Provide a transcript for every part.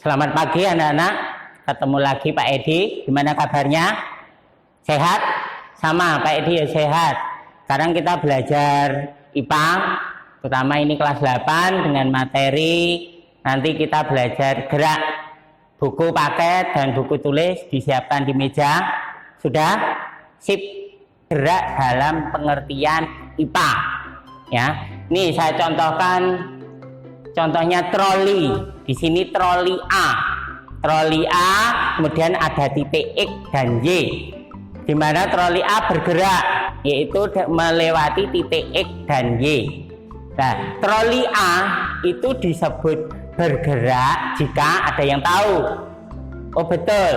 Selamat pagi anak-anak, ketemu lagi Pak Edi. Gimana kabarnya? Sehat? Sama Pak Edi ya sehat. Sekarang kita belajar IPA, terutama ini kelas 8 dengan materi nanti kita belajar gerak. Buku paket dan buku tulis disiapkan di meja. Sudah? Sip. Gerak dalam pengertian IPA. Ya. Nih saya contohkan. Contohnya troli. Di sini troli A. Troli A, kemudian ada titik X dan Y. Di mana troli A bergerak, yaitu melewati titik X dan Y. Nah, troli A itu disebut bergerak jika ada yang tahu. Oh betul.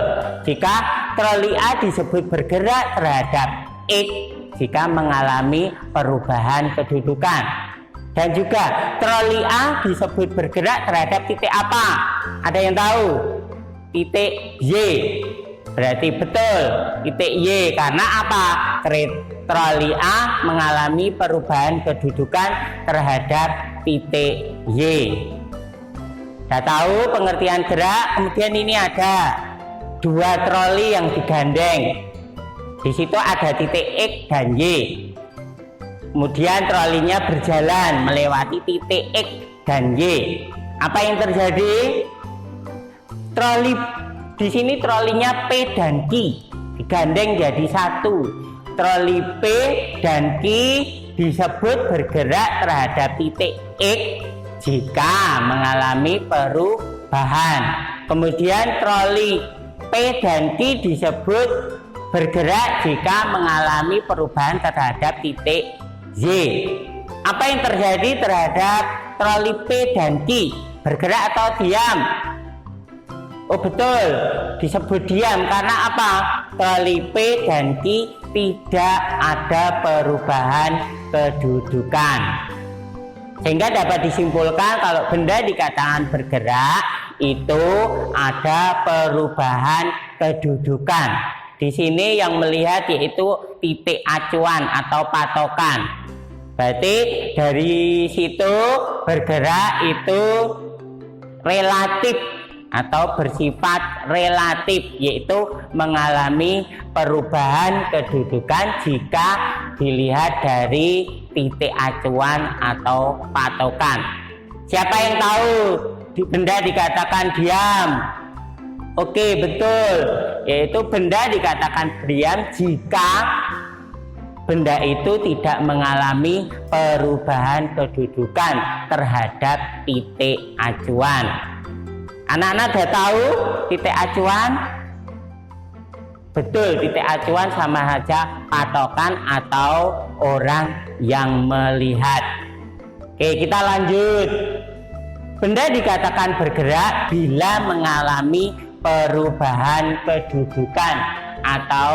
Jika troli A disebut bergerak terhadap X jika mengalami perubahan kedudukan. Dan juga troli A disebut bergerak terhadap titik apa? Ada yang tahu? Titik Y. Berarti betul titik Y. Karena apa? Troli A mengalami perubahan kedudukan terhadap titik Y. Sudah tahu pengertian gerak? Kemudian ini ada dua troli yang digandeng. Di situ ada titik X dan Y. Kemudian trolinya berjalan melewati titik X dan Y. Apa yang terjadi? Troli di sini trolinya P dan Q digandeng jadi satu. Troli P dan Q disebut bergerak terhadap titik X jika mengalami perubahan. Kemudian troli P dan Q disebut bergerak jika mengalami perubahan terhadap titik Y. Apa yang terjadi terhadap troli P dan Q? Bergerak atau diam? Oh betul, disebut diam karena apa? Troli P dan Q tidak ada perubahan kedudukan. Sehingga dapat disimpulkan kalau benda dikatakan bergerak itu ada perubahan kedudukan. Di sini yang melihat yaitu titik acuan atau patokan. Berarti dari situ bergerak itu relatif atau bersifat relatif, yaitu mengalami perubahan kedudukan jika dilihat dari titik acuan atau patokan. Siapa yang tahu benda dikatakan diam? Oke, betul. Yaitu benda dikatakan diam jika benda itu tidak mengalami perubahan kedudukan terhadap titik acuan. Anak-anak sudah tahu titik acuan? Betul, titik acuan sama saja patokan atau orang yang melihat. Oke, kita lanjut. Benda dikatakan bergerak bila mengalami perubahan kedudukan atau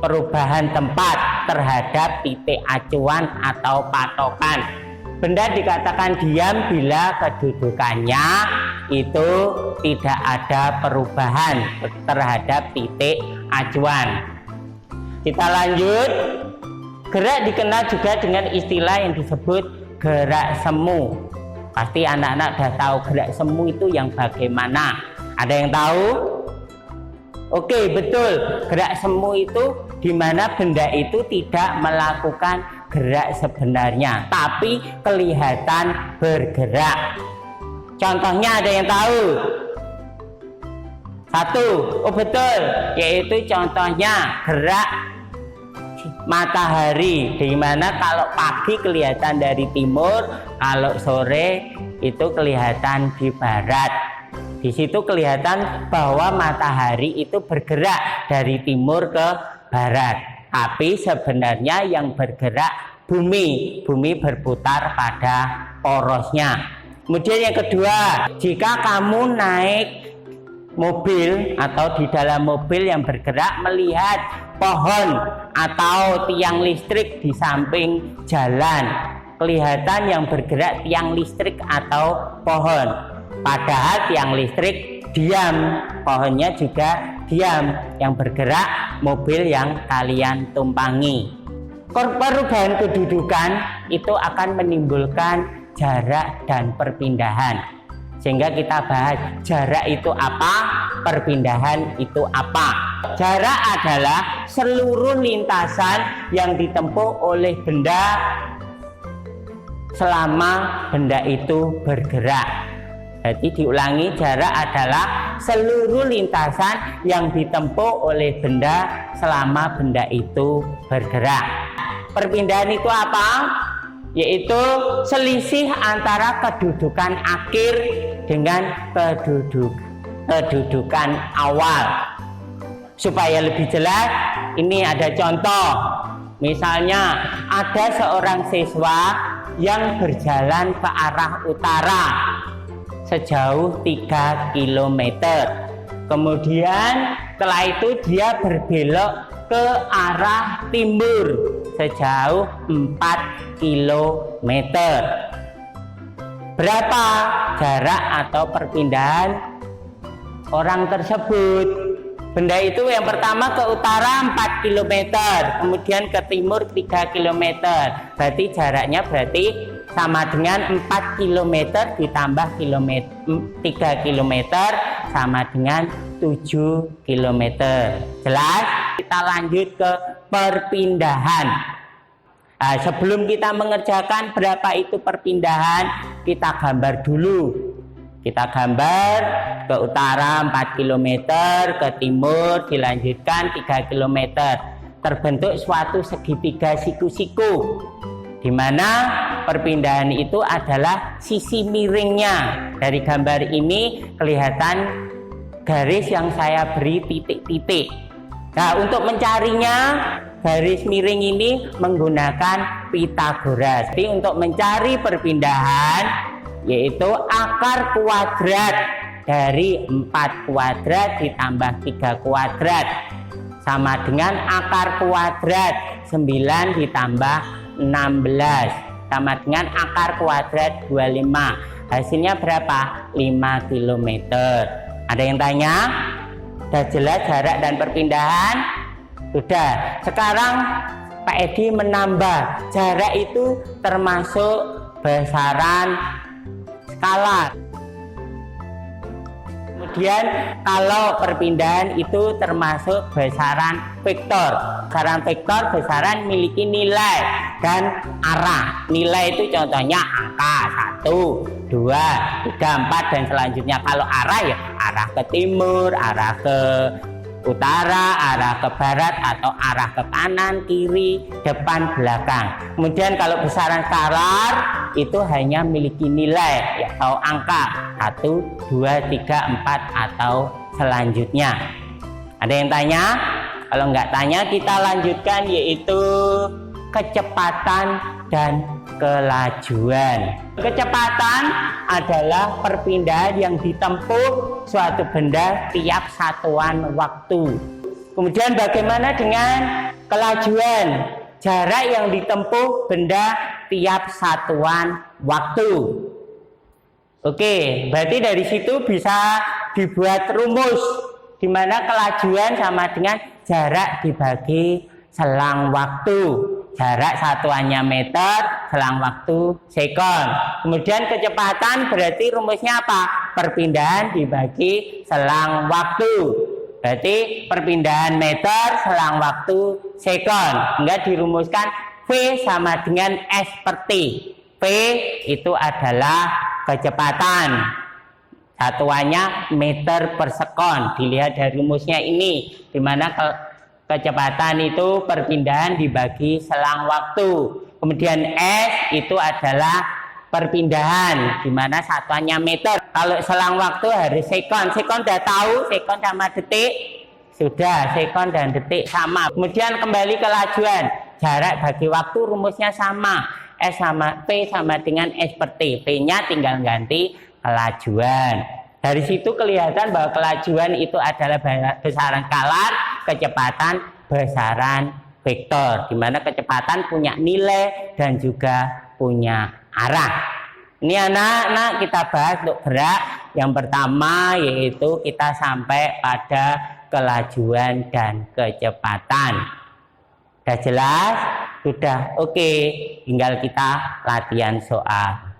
perubahan tempat terhadap titik acuan atau patokan. Benda dikatakan diam bila kedudukannya itu tidak ada perubahan terhadap titik acuan. Kita lanjut. Gerak dikenal juga dengan istilah yang disebut gerak semu. Pasti anak-anak sudah tahu gerak semu itu yang bagaimana. Ada yang tahu? Oke, betul. Gerak semu itu di mana benda itu tidak melakukan gerak sebenarnya, tapi kelihatan bergerak. Contohnya ada yang tahu? Satu, oh betul, yaitu contohnya gerak matahari, di mana kalau pagi kelihatan dari timur, kalau sore itu kelihatan di barat. Di situ kelihatan bahwa matahari itu bergerak dari timur ke barat. Tapi sebenarnya yang bergerak bumi. Bumi berputar pada porosnya. Kemudian yang kedua, jika kamu naik mobil atau di dalam mobil yang bergerak melihat pohon atau tiang listrik di samping jalan, kelihatan yang bergerak tiang listrik atau pohon. Padahal tiang listrik diam, pohonnya juga diam. Yang bergerak mobil yang kalian tumpangi. Perubahan kedudukan itu akan menimbulkan jarak dan perpindahan. Sehingga kita bahas jarak itu apa, perpindahan itu apa. Jarak adalah seluruh lintasan yang ditempuh oleh benda selama benda itu bergerak. Jadi diulangi, jarak adalah seluruh lintasan yang ditempuh oleh benda selama benda itu bergerak. Perpindahan itu apa? Yaitu selisih antara kedudukan akhir dengan kedudukan awal. Supaya lebih jelas, ini ada contoh. Misalnya ada seorang siswa yang berjalan ke arah utara sejauh 3 km. Kemudian setelah itu dia berbelok ke arah timur sejauh 4 km. Berapa jarak atau perpindahan orang tersebut? Benda itu yang pertama ke utara 4 km, kemudian ke timur 3 km. Berarti jaraknya sama dengan 4 km ditambah 3 km sama dengan 7 km. Jelas? Kita lanjut ke perpindahan. Nah, sebelum kita mengerjakan berapa itu perpindahan, kita gambar dulu. Kita gambar ke utara 4 km, ke timur dilanjutkan 3 km. Terbentuk suatu segitiga siku-siku, di mana perpindahan itu adalah sisi miringnya. Dari gambar ini kelihatan garis yang saya beri titik-titik. Nah, untuk mencarinya, garis miring ini menggunakan Pythagoras. Jadi untuk mencari perpindahan, yaitu akar kuadrat dari 4 kuadrat ditambah 3 kuadrat sama dengan akar kuadrat 9 ditambah 16 sama dengan akar kuadrat 25. Hasilnya berapa? 5 km. Ada yang tanya? Sudah jelas jarak dan perpindahan? Sudah. Sekarang Pak Edi menambah, jarak itu termasuk besaran skalar. Kemudian kalau perpindahan itu termasuk besaran vektor. Besaran vektor besaran memiliki nilai dan arah. Nilai itu contohnya angka 1, 2, 3, 4 dan selanjutnya. Kalau arah ya arah ke timur, arah ke utara, arah ke barat atau arah ke kanan, kiri, depan, belakang. Kemudian kalau besaran skalar itu hanya memiliki nilai atau angka 1, 2, 3, 4 atau selanjutnya. Ada yang tanya? Kalau nggak tanya kita lanjutkan, yaitu kecepatan dan kelajuan. Kecepatan adalah perpindahan yang ditempuh suatu benda tiap satuan waktu. Kemudian bagaimana dengan kelajuan? Jarak yang ditempuh benda tiap satuan waktu. Oke, berarti dari situ bisa dibuat rumus di mana kelajuan sama dengan jarak dibagi selang waktu. Jarak satuannya meter, selang waktu sekon. Kemudian kecepatan berarti rumusnya apa? Perpindahan dibagi selang waktu. Berarti perpindahan meter selang waktu sekon. Enggak dirumuskan V sama dengan S per T. V itu adalah kecepatan. Satuannya meter per sekon. Dilihat dari rumusnya ini, di mana kecepatan itu perpindahan dibagi selang waktu. Kemudian S itu adalah perpindahan, di mana satuannya meter. Kalau selang waktu harus sekon. Sekon sudah tahu, sekon sama detik. Sudah, sekon dan detik sama. Kemudian kembali ke kelajuan. Jarak bagi waktu rumusnya sama. S sama P sama dengan S per T. P-nya tinggal ganti kelajuan. Dari situ kelihatan bahwa kelajuan itu adalah besaran skalar, kecepatan besaran vektor, di mana kecepatan punya nilai dan juga punya arah. Ini anak-anak kita bahas untuk gerak. Yang pertama yaitu kita sampai pada kelajuan dan kecepatan. Sudah jelas? Sudah oke. Tinggal kita latihan soal.